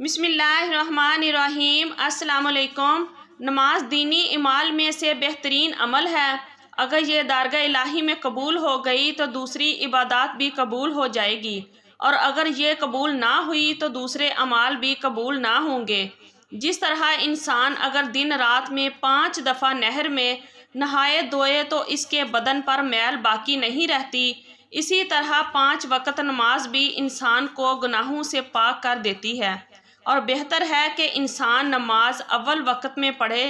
بسم اللہ الرحمن الرحیم۔ السلام علیکم۔ نماز دینی اعمال میں سے بہترین عمل ہے۔ اگر یہ درگاہ الہی میں قبول ہو گئی تو دوسری عبادات بھی قبول ہو جائے گی، اور اگر یہ قبول نہ ہوئی تو دوسرے اعمال بھی قبول نہ ہوں گے۔ جس طرح انسان اگر دن رات میں 5 دفعہ نہر میں نہائے دھوئے تو اس کے بدن پر میل باقی نہیں رہتی، اسی طرح 5 وقت نماز بھی انسان کو گناہوں سے پاک کر دیتی ہے، اور بہتر ہے کہ انسان نماز اول وقت میں پڑھے۔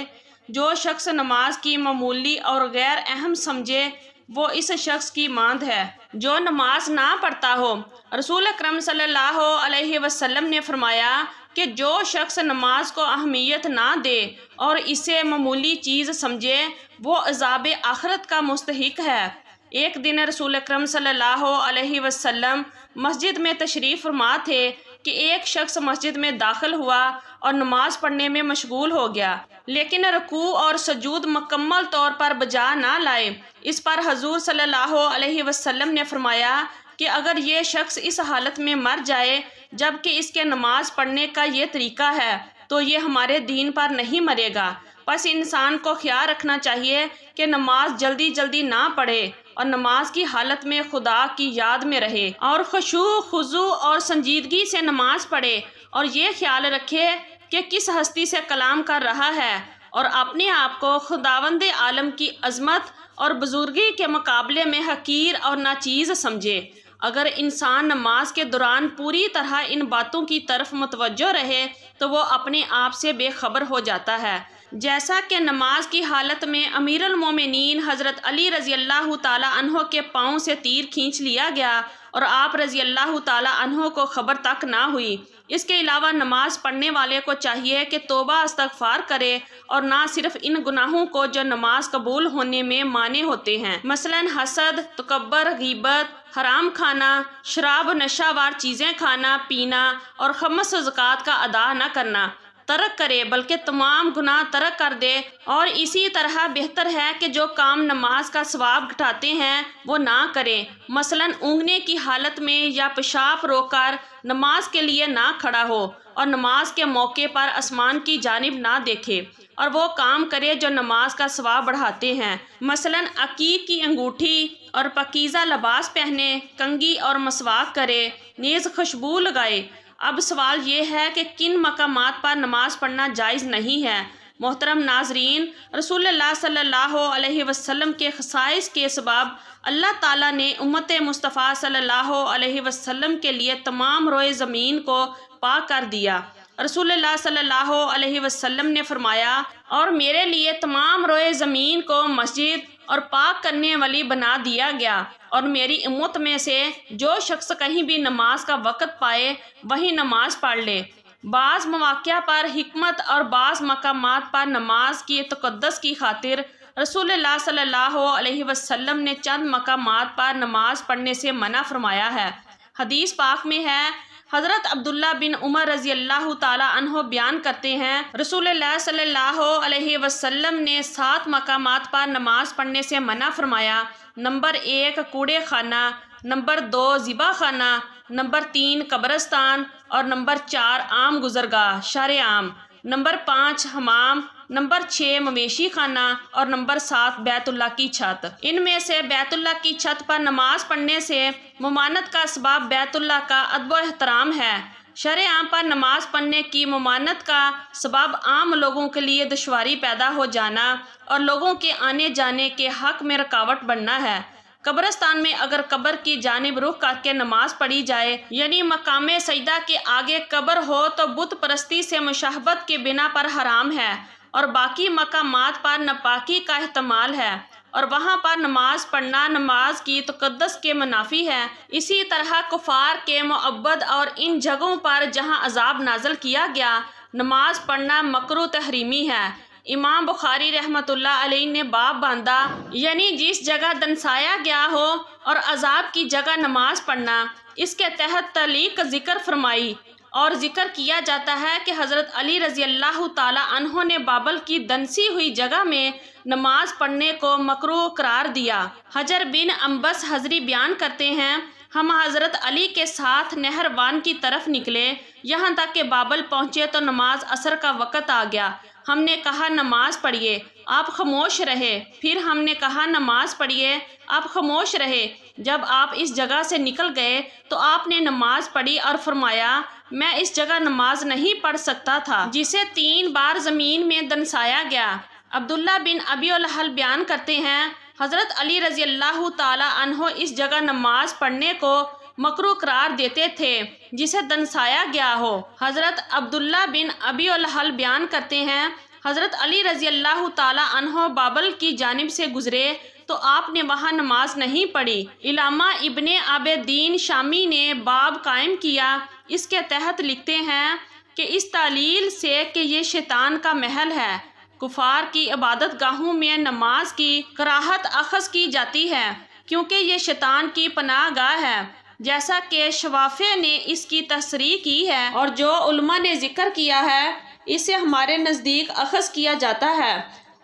جو شخص نماز کی معمولی اور غیر اہم سمجھے وہ اس شخص کی مانند ہے جو نماز نہ پڑھتا ہو۔ رسول اکرم صلی اللہ علیہ وسلم نے فرمایا کہ جو شخص نماز کو اہمیت نہ دے اور اسے معمولی چیز سمجھے وہ عذاب آخرت کا مستحق ہے۔ ایک دن رسول اکرم صلی اللہ علیہ وسلم مسجد میں تشریف فرما تھے کہ ایک شخص مسجد میں داخل ہوا اور نماز پڑھنے میں مشغول ہو گیا، لیکن رکوع اور سجود مکمل طور پر بجا نہ لائے۔ اس پر حضور صلی اللہ علیہ وسلم نے فرمایا کہ اگر یہ شخص اس حالت میں مر جائے جبکہ اس کے نماز پڑھنے کا یہ طریقہ ہے تو یہ ہمارے دین پر نہیں مرے گا۔ پس انسان کو خیال رکھنا چاہیے کہ نماز جلدی جلدی نہ پڑھے اور نماز کی حالت میں خدا کی یاد میں رہے اور خشوع خضوع اور سنجیدگی سے نماز پڑھے، اور یہ خیال رکھے کہ کس ہستی سے کلام کر رہا ہے، اور اپنے آپ کو خداوند عالم کی عظمت اور بزرگی کے مقابلے میں حقیر اور ناچیز سمجھے۔ اگر انسان نماز کے دوران پوری طرح ان باتوں کی طرف متوجہ رہے تو وہ اپنے آپ سے بے خبر ہو جاتا ہے، جیسا کہ نماز کی حالت میں امیر المومنین حضرت علی رضی اللہ تعالیٰ عنہ کے پاؤں سے تیر کھینچ لیا گیا اور آپ رضی اللہ تعالیٰ عنہ کو خبر تک نہ ہوئی۔ اس کے علاوہ نماز پڑھنے والے کو چاہیے کہ توبہ استغفار کرے اور نہ صرف ان گناہوں کو جو نماز قبول ہونے میں مانع ہوتے ہیں، مثلا حسد، تکبر، غیبت، حرام کھانا، شراب و نشہ وار چیزیں کھانا پینا اور خمس و زکوٰۃ کا ادا نہ کرنا ترک کرے، بلکہ تمام گناہ ترک کر دے۔ اور اسی طرح بہتر ہے کہ جو کام نماز کا ثواب گھٹاتے ہیں وہ نہ کرے، مثلا اونگنے کی حالت میں یا پیشاب روک کر نماز کے لیے نہ کھڑا ہو اور نماز کے موقع پر آسمان کی جانب نہ دیکھے، اور وہ کام کرے جو نماز کا ثواب بڑھاتے ہیں، مثلا عقیق کی انگوٹھی اور پاکیزہ لباس پہنے، کنگھی اور مسواک کرے، نیز خوشبو لگائے۔ اب سوال یہ ہے کہ کن مقامات پر نماز پڑھنا جائز نہیں ہے۔ محترم ناظرین، رسول اللہ صلی اللہ علیہ وسلم کے خصائص کے سبب اللہ تعالیٰ نے امت مصطفیٰ صلی اللہ علیہ وسلم کے لیے تمام روئے زمین کو پاک کر دیا۔ رسول اللہ صلی اللہ علیہ وسلم نے فرمایا، اور میرے لیے تمام روئے زمین کو مسجد اور پاک کرنے والی بنا دیا گیا، اور میری امت میں سے جو شخص کہیں بھی نماز کا وقت پائے وہی نماز پڑھ لے۔ بعض مواقع پر حکمت اور بعض مقامات پر نماز کی تقدس کی خاطر رسول اللہ صلی اللہ علیہ وسلم نے چند مقامات پر نماز پڑھنے سے منع فرمایا ہے۔ حدیث پاک میں ہے، حضرت عبداللہ بن عمر رضی اللہ تعالیٰ عنہ بیان کرتے ہیں، رسول اللہ صلی اللہ علیہ وسلم نے 7 مقامات پر نماز پڑھنے سے منع فرمایا۔ نمبر 1 کوڑے خانہ، نمبر 2 ذبح خانہ، نمبر 3 قبرستان، اور نمبر 4 عام گزرگاہ شہر عام، نمبر 5 حمام، نمبر 6 مویشی خانہ، اور نمبر 7 بیت اللہ کی چھت۔ ان میں سے بیت اللہ کی چھت پر نماز پڑھنے سے ممانعت کا اسباب بیت اللہ کا ادب و احترام ہے۔ شہر عام پر نماز پڑھنے کی ممانعت کا سبب عام لوگوں کے لیے دشواری پیدا ہو جانا اور لوگوں کے آنے جانے کے حق میں رکاوٹ بننا ہے۔ قبرستان میں اگر قبر کی جانب رخ کر کے نماز پڑھی جائے، یعنی مقام سجدہ کے آگے قبر ہو، تو بت پرستی سے مشابہت کے بنا پر حرام ہے، اور باقی مقامات پر ناپاکی کا احتمال ہے، اور وہاں پر نماز پڑھنا نماز کی تقدس کے منافی ہے۔ اسی طرح کفار کے معبد اور ان جگہوں پر جہاں عذاب نازل کیا گیا نماز پڑھنا مکروہ تحریمی ہے۔ امام بخاری رحمۃ اللہ علیہ نے باب باندھا، یعنی جس جگہ دنسایا گیا ہو اور عذاب کی جگہ نماز پڑھنا، اس کے تحت تعلیق ذکر فرمائی، اور ذکر کیا جاتا ہے کہ حضرت علی رضی اللہ تعالیٰ عنہ نے بابل کی دنسی ہوئی جگہ میں نماز پڑھنے کو مکروہ قرار دیا۔ حجر بن انبس حضری بیان کرتے ہیں، ہم حضرت علی کے ساتھ نہروان کی طرف نکلے، یہاں تک کہ بابل پہنچے تو نماز عصر کا وقت آ گیا۔ ہم نے کہا نماز پڑھیے، آپ خاموش رہے۔ پھر ہم نے کہا نماز پڑھیے، آپ خاموش رہے۔ جب آپ اس جگہ سے نکل گئے تو آپ نے نماز پڑھی اور فرمایا میں اس جگہ نماز نہیں پڑھ سکتا تھا جسے 3 بار زمین میں دنسایا گیا۔ عبداللہ بن ابی الحل بیان کرتے ہیں حضرت علی رضی اللہ تعالی عنہ اس جگہ نماز پڑھنے کو مکروہ قرار دیتے تھے جسے دنسایا گیا ہو۔ حضرت عبداللہ بن ابی الحل بیان کرتے ہیں حضرت علی رضی اللہ تعالی عنہ بابل کی جانب سے گزرے تو آپ نے وہاں نماز نہیں پڑھی۔ علامہ ابن عابدین شامی نے باب قائم کیا، اس کے تحت لکھتے ہیں کہ اس تعلیل سے کہ یہ شیطان کا محل ہے، کفار کی عبادت گاہوں میں نماز کی کراہت اخذ کی جاتی ہے کیونکہ یہ شیطان کی پناہ گاہ ہے، جیسا کہ شوافع نے اس کی تصریح کی ہے اور جو علماء نے ذکر کیا ہے اسے ہمارے نزدیک اخذ کیا جاتا ہے۔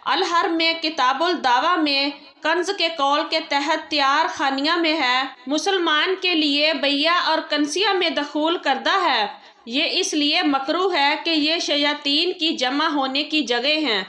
الحرم میں کتاب الدعوہ میں کنز کے قول کے تحت تیار خانیہ میں ہے، مسلمان کے لیے بیعہ اور کنسیہ میں دخول کردہ ہے۔ یہ اس لیے مکروہ ہے کہ یہ شیاطین کی جمع ہونے کی جگہ ہیں،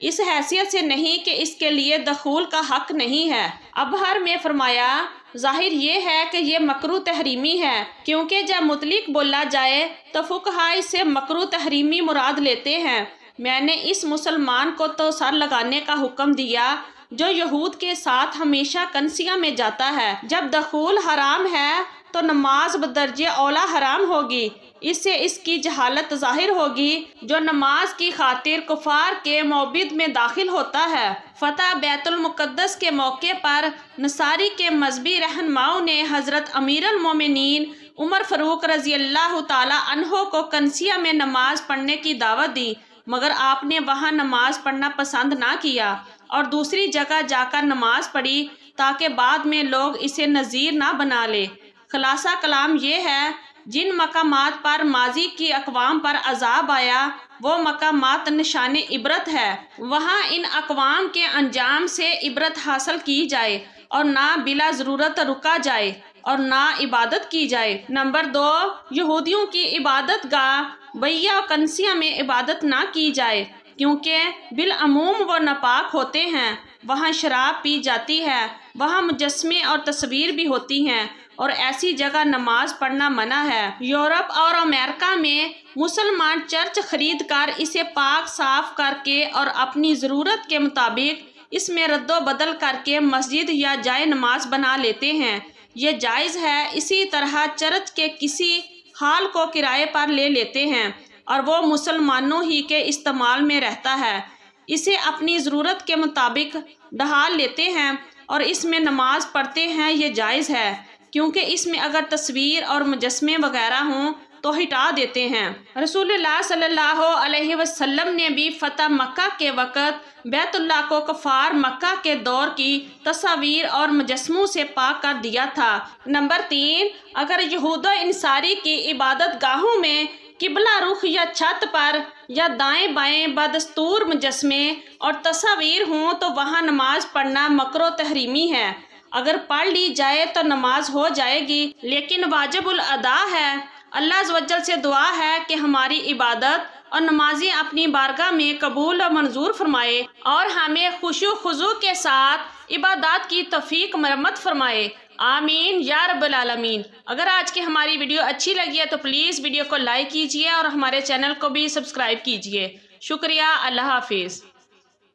اس حیثیت سے نہیں کہ اس کے لیے دخول کا حق نہیں ہے۔ ابہر میں فرمایا ظاہر یہ ہے کہ یہ مکروہ تحریمی ہے کیونکہ جب مطلق بولا جائے تو فقہاء اس سے مکروہ تحریمی مراد لیتے ہیں۔ میں نے اس مسلمان کو تو سر لگانے کا حکم دیا جو یہود کے ساتھ ہمیشہ کنسیہ میں جاتا ہے۔ جب دخول حرام ہے تو نماز بدرجہ اولا حرام ہوگی، اس سے اس کی جہالت ظاہر ہوگی جو نماز کی خاطر کفار کے معبد میں داخل ہوتا ہے۔ فتح بیت المقدس کے موقع پر نصاری کے مذہبی رہنماؤں نے حضرت امیر المومنین عمر فاروق رضی اللہ تعالی عنہ کو کنسیہ میں نماز پڑھنے کی دعوت دی، مگر آپ نے وہاں نماز پڑھنا پسند نہ کیا اور دوسری جگہ جا کر نماز پڑھی تاکہ بعد میں لوگ اسے نظیر نہ بنا لے۔ خلاصہ کلام یہ ہے جن مقامات پر ماضی کی اقوام پر عذاب آیا وہ مقامات نشان عبرت ہے، وہاں ان اقوام کے انجام سے عبرت حاصل کی جائے اور نہ بلا ضرورت رکا جائے اور نہ عبادت کی جائے۔ نمبر 2، یہودیوں کی عبادت گاہ بیعہ و کنسیہ میں عبادت نہ کی جائے کیونکہ بالعموم وہ ناپاک ہوتے ہیں، وہاں شراب پی جاتی ہے، وہاں مجسمے اور تصویر بھی ہوتی ہیں اور ایسی جگہ نماز پڑھنا منع ہے۔ یورپ اور امریکہ میں مسلمان چرچ خرید کر اسے پاک صاف کر کے اور اپنی ضرورت کے مطابق اس میں رد و بدل کر کے مسجد یا جائے نماز بنا لیتے ہیں، یہ جائز ہے۔ اسی طرح چرچ کے کسی ہال کو کرائے پر لے لیتے ہیں اور وہ مسلمانوں ہی کے استعمال میں رہتا ہے، اسے اپنی ضرورت کے مطابق ڈھال لیتے ہیں اور اس میں نماز پڑھتے ہیں، یہ جائز ہے کیونکہ اس میں اگر تصویر اور مجسمے وغیرہ ہوں تو ہٹا دیتے ہیں۔ رسول اللہ صلی اللہ علیہ وسلم نے بھی فتح مکہ کے وقت بیت اللہ کو کفار مکہ کے دور کی تصاویر اور مجسموں سے پاک کر دیا تھا۔ نمبر 3، اگر یہود و انصاری کی عبادت گاہوں میں قبلہ رخ یا چھت پر یا دائیں بائیں بدستور مجسمے اور تصاویر ہوں تو وہاں نماز پڑھنا مکروہ تحریمی ہے۔ اگر پڑھ لی جائے تو نماز ہو جائے گی لیکن واجب الادا ہے۔ اللہ عز و جل سے دعا ہے کہ ہماری عبادت اور نمازیں اپنی بارگاہ میں قبول و منظور فرمائے اور ہمیں خشوع و خضوع کے ساتھ عبادات کی توفیق مرمت فرمائے، آمین یا رب العالمین۔ اگر آج کی ہماری ویڈیو اچھی لگی ہے تو پلیز ویڈیو کو لائک کیجیے اور ہمارے چینل کو بھی سبسکرائب کیجیے۔ شکریہ، اللہ حافظ۔